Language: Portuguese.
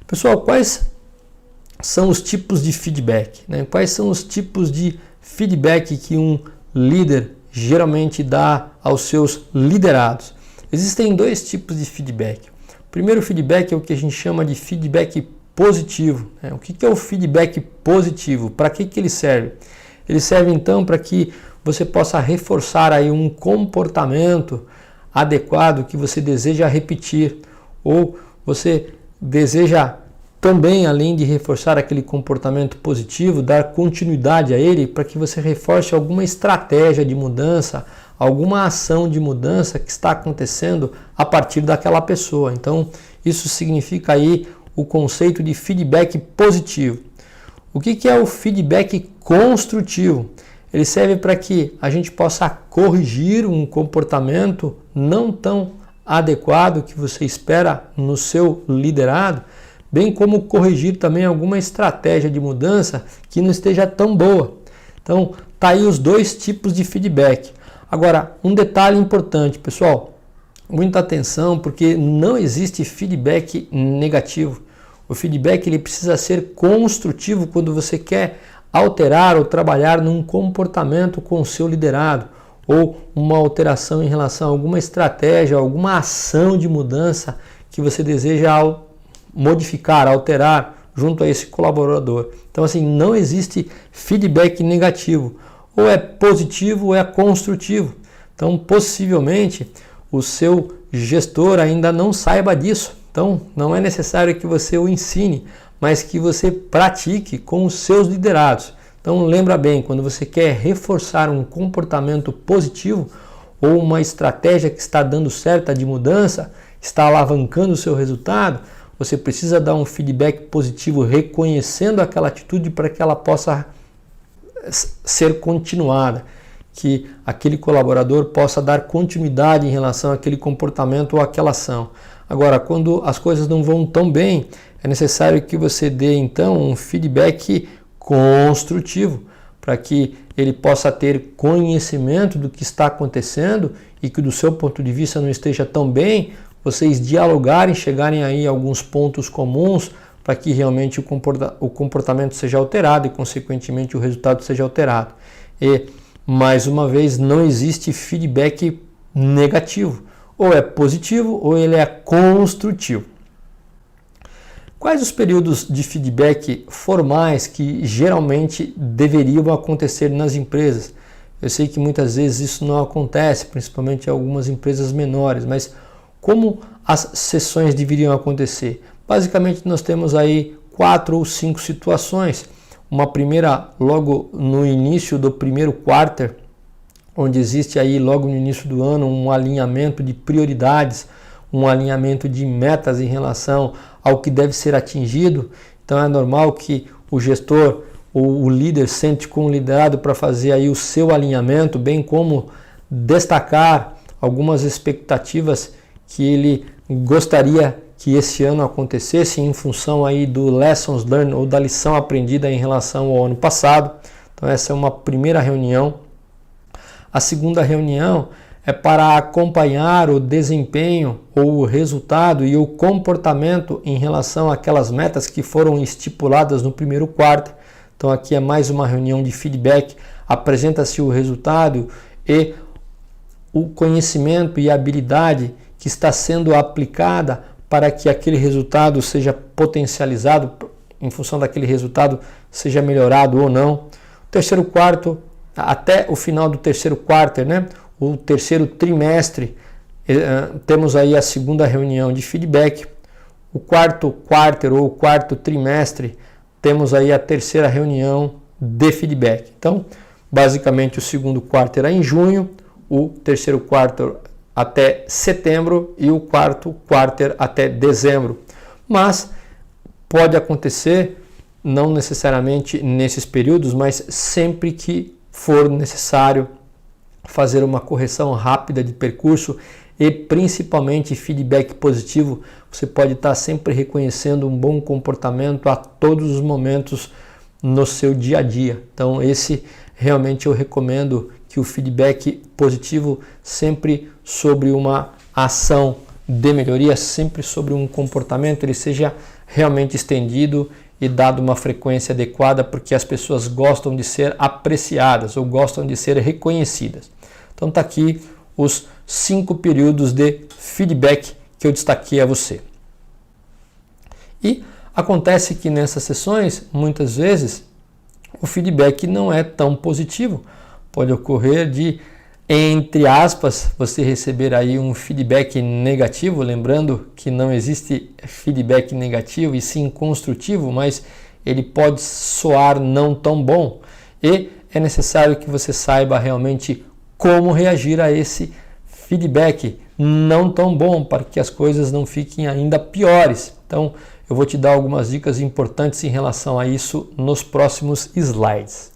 Pessoal, quais são os tipos de feedback, né? Quais são os tipos de feedback que um líder geralmente dá aos seus liderados? Existem dois tipos de feedback. O primeiro feedback é o que a gente chama de feedback positivo, né? O que é o feedback positivo? Para que ele serve? Ele serve então para que você possa reforçar aí um comportamento adequado que você deseja repetir, ou você deseja também, além de reforçar aquele comportamento positivo, dar continuidade a ele para que você reforce alguma estratégia de mudança, alguma ação de mudança que está acontecendo a partir daquela pessoa. Então, isso significa aí o conceito de feedback positivo. O que é o feedback construtivo? Ele serve para que a gente possa corrigir um comportamento não tão adequado que você espera no seu liderado, bem como corrigir também alguma estratégia de mudança que não esteja tão boa. Então, tá aí os dois tipos de feedback. Agora, um detalhe importante, pessoal, muita atenção, porque não existe feedback negativo. O feedback ele precisa ser construtivo quando você quer alterar ou trabalhar num comportamento com o seu liderado, ou uma alteração em relação a alguma estratégia, alguma ação de mudança que você deseja modificar, alterar junto a esse colaborador. Então, assim, não existe feedback negativo. Ou é positivo ou é construtivo. Então, possivelmente, o seu gestor ainda não saiba disso. Então, não é necessário que você o ensine, mas que você pratique com os seus liderados. Então, lembra bem, quando você quer reforçar um comportamento positivo ou uma estratégia que está dando certo de mudança, está alavancando o seu resultado, você precisa dar um feedback positivo reconhecendo aquela atitude para que ela possa ser continuada, que aquele colaborador possa dar continuidade em relação àquele comportamento ou àquela ação. Agora, quando as coisas não vão tão bem, é necessário que você dê então um feedback construtivo para que ele possa ter conhecimento do que está acontecendo e que do seu ponto de vista não esteja tão bem, vocês dialogarem, chegarem aí a alguns pontos comuns para que realmente o comportamento seja alterado e, consequentemente, o resultado seja alterado. E, mais uma vez, não existe feedback negativo. Ou é positivo ou ele é construtivo. Quais os períodos de feedback formais que geralmente deveriam acontecer nas empresas? Eu sei que muitas vezes isso não acontece, principalmente em algumas empresas menores, mas como as sessões deveriam acontecer? Basicamente nós temos aí 4 ou 5 situações. Uma primeira logo no início do primeiro quarter, onde existe aí logo no início do ano um alinhamento de prioridades, um alinhamento de metas em relação ao que deve ser atingido. Então é normal que o gestor ou o líder sente com o liderado para fazer aí o seu alinhamento, bem como destacar algumas expectativas que ele gostaria que esse ano acontecesse em função aí do lessons learned ou da lição aprendida em relação ao ano passado. Então essa é uma primeira reunião. A segunda reunião é para acompanhar o desempenho ou o resultado e o comportamento em relação àquelas metas que foram estipuladas no primeiro quarto. Então aqui é mais uma reunião de feedback, apresenta-se o resultado e o conhecimento e a habilidade que está sendo aplicada para que aquele resultado seja potencializado, em função daquele resultado seja melhorado ou não. O terceiro quarto, até o final do terceiro quarter, né? O terceiro trimestre, temos aí a segunda reunião de feedback. O quarto quarter ou o quarto trimestre, temos aí a terceira reunião de feedback. Então, basicamente o segundo quarter é em junho, o terceiro quarter até setembro e o quarto quarter até dezembro. Mas pode acontecer, não necessariamente nesses períodos, mas sempre que for necessário fazer uma correção rápida de percurso e principalmente feedback positivo, você pode estar sempre reconhecendo um bom comportamento a todos os momentos no seu dia a dia. Então esse realmente eu recomendo que o feedback positivo sempre sobre uma ação de melhoria, sempre sobre um comportamento, ele seja realmente estendido e dado uma frequência adequada, porque as pessoas gostam de ser apreciadas ou gostam de ser reconhecidas. Então tá aqui os 5 períodos de feedback que eu destaquei a você. E acontece que nessas sessões, muitas vezes, o feedback não é tão positivo. Pode ocorrer de, entre aspas, você receber aí um feedback negativo, lembrando que não existe feedback negativo e sim construtivo, mas ele pode soar não tão bom. E é necessário que você saiba realmente como reagir a esse feedback não tão bom, para que as coisas não fiquem ainda piores. Então, eu vou te dar algumas dicas importantes em relação a isso nos próximos slides.